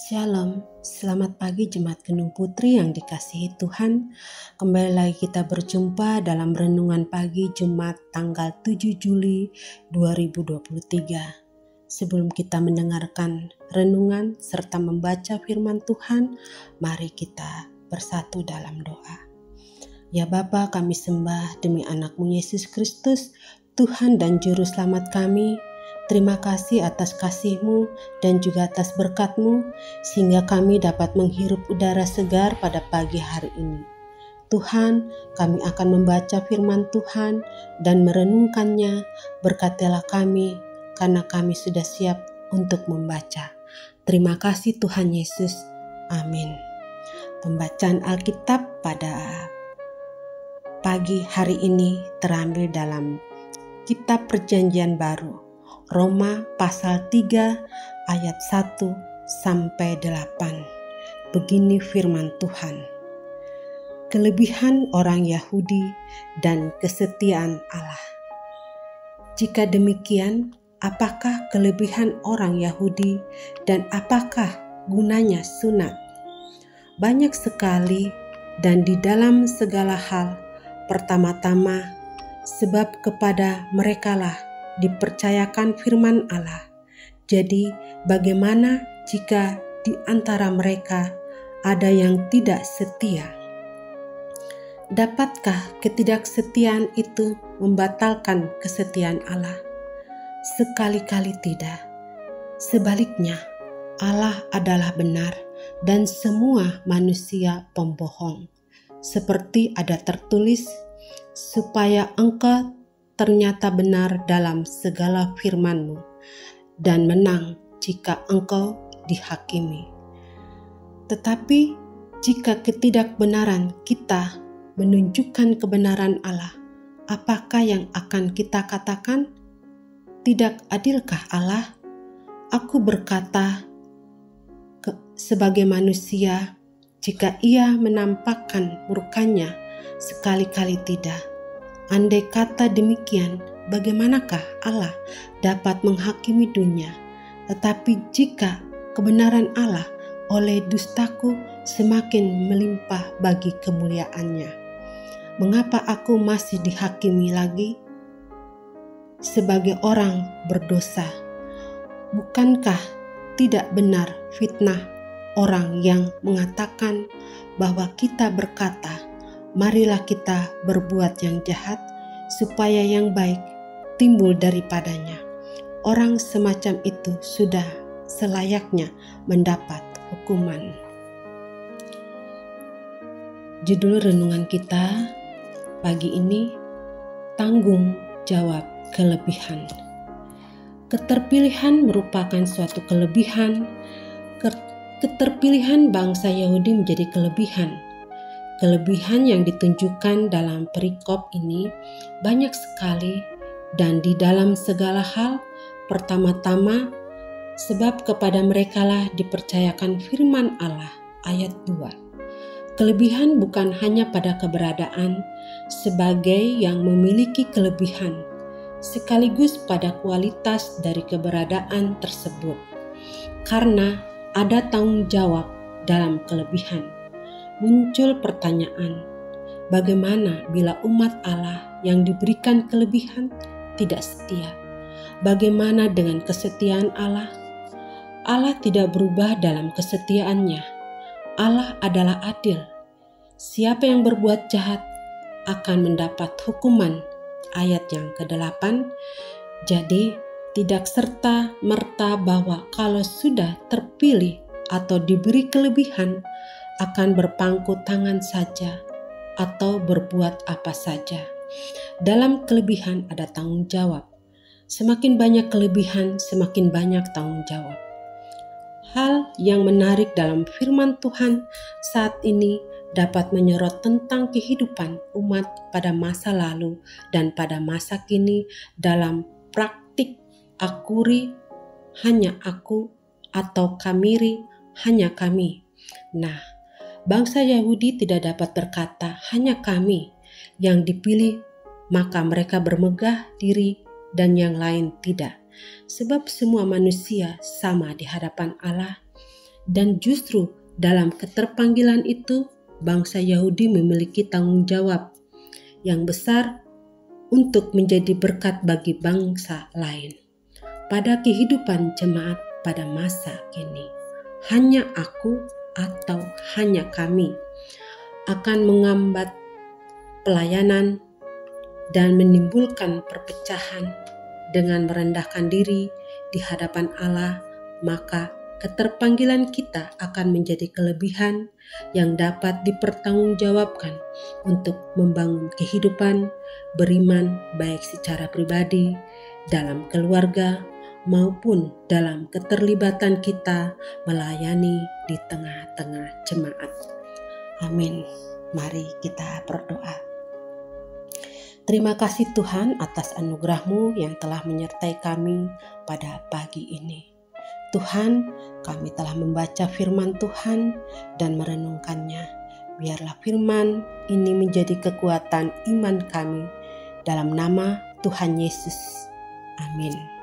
Shalom, selamat pagi Jemaat Gunung Putri yang dikasihi Tuhan. Kembali lagi kita berjumpa dalam renungan pagi Jumat tanggal 7 Juli 2023. Sebelum kita mendengarkan renungan serta membaca firman Tuhan, mari kita bersatu dalam doa. Ya Bapa, kami sembah demi anak-Mu Yesus Kristus, Tuhan dan Juru Selamat kami. Terima kasih atas kasih-Mu dan juga atas berkat-Mu, sehingga kami dapat menghirup udara segar pada pagi hari ini. Tuhan, kami akan membaca firman Tuhan dan merenungkannya. Berkatilah kami, karena kami sudah siap untuk membaca. Terima kasih Tuhan Yesus. Amin. Pembacaan Alkitab pada pagi hari ini terambil dalam Kitab Perjanjian Baru, Roma pasal 3 ayat 1 sampai 8. Begini firman Tuhan. Kelebihan orang Yahudi dan kesetiaan Allah. Jika demikian, apakah kelebihan orang Yahudi dan apakah gunanya sunat? Banyak sekali dan di dalam segala hal, pertama-tama sebab kepada merekalah dipercayakan firman Allah. Jadi bagaimana jika di antara mereka ada yang tidak setia? Dapatkah ketidaksetiaan itu membatalkan kesetiaan Allah? Sekali-kali tidak. Sebaliknya, Allah adalah benar dan semua manusia pembohong. Seperti ada tertulis, supaya engkau ternyata benar dalam segala firman-Mu, dan menang jika engkau dihakimi. Tetapi jika ketidakbenaran kita menunjukkan kebenaran Allah, apakah yang akan kita katakan? Tidak adilkah Allah? Aku berkata sebagai manusia, jika Ia menampakkan murkanya, sekali-kali tidak. Andai kata demikian, bagaimanakah Allah dapat menghakimi dunia? Tetapi jika kebenaran Allah oleh dustaku semakin melimpah bagi kemuliaannya, mengapa aku masih dihakimi lagi sebagai orang berdosa? Bukankah tidak benar fitnah orang yang mengatakan bahwa kita berkata, marilah kita berbuat yang jahat, supaya yang baik timbul daripadanya. Orang semacam itu sudah selayaknya mendapat hukuman. Judul renungan kita pagi ini, tanggung jawab kelebihan. Keterpilihan merupakan suatu kelebihan. Keterpilihan bangsa Yahudi menjadi kelebihan. Kelebihan yang ditunjukkan dalam perikop ini banyak sekali dan di dalam segala hal. Pertama-tama, sebab kepada merekalah dipercayakan firman Allah, ayat 2. Kelebihan bukan hanya pada keberadaan sebagai yang memiliki kelebihan, sekaligus pada kualitas dari keberadaan tersebut. Karena ada tanggung jawab dalam kelebihan. Muncul pertanyaan, bagaimana bila umat Allah yang diberikan kelebihan tidak setia? Bagaimana dengan kesetiaan Allah? Allah tidak berubah dalam kesetiaannya. Allah adalah adil. Siapa yang berbuat jahat akan mendapat hukuman. Ayat yang ke-8. Jadi tidak serta-merta bahwa kalau sudah terpilih atau diberi kelebihan, akan berpangku tangan saja atau berbuat apa saja. Dalam kelebihan ada tanggung jawab. Semakin banyak kelebihan, semakin banyak tanggung jawab. Hal yang menarik dalam firman Tuhan saat ini dapat menyorot tentang kehidupan umat pada masa lalu dan pada masa kini dalam praktik akuri, hanya aku, atau kamiri, hanya kami. Nah, bangsa Yahudi tidak dapat berkata, hanya kami yang dipilih, maka mereka bermegah diri dan yang lain tidak. Sebab semua manusia sama di hadapan Allah. Dan justru dalam keterpanggilan itu, bangsa Yahudi memiliki tanggung jawab yang besar untuk menjadi berkat bagi bangsa lain. Pada kehidupan jemaat pada masa kini, hanya aku atau hanya kami akan mengambat pelayanan dan menimbulkan perpecahan dengan merendahkan diri di hadapan Allah, maka keterpanggilan kita akan menjadi kelebihan yang dapat dipertanggungjawabkan untuk membangun kehidupan beriman baik secara pribadi, dalam keluarga, maupun dalam keterlibatan kita melayani di tengah-tengah jemaat. Amin. Mari kita berdoa. Terima kasih Tuhan atas anugerah-Mu yang telah menyertai kami pada pagi ini. Tuhan, kami telah membaca firman Tuhan dan merenungkannya. Biarlah firman ini menjadi kekuatan iman kami. Dalam nama Tuhan Yesus. Amin.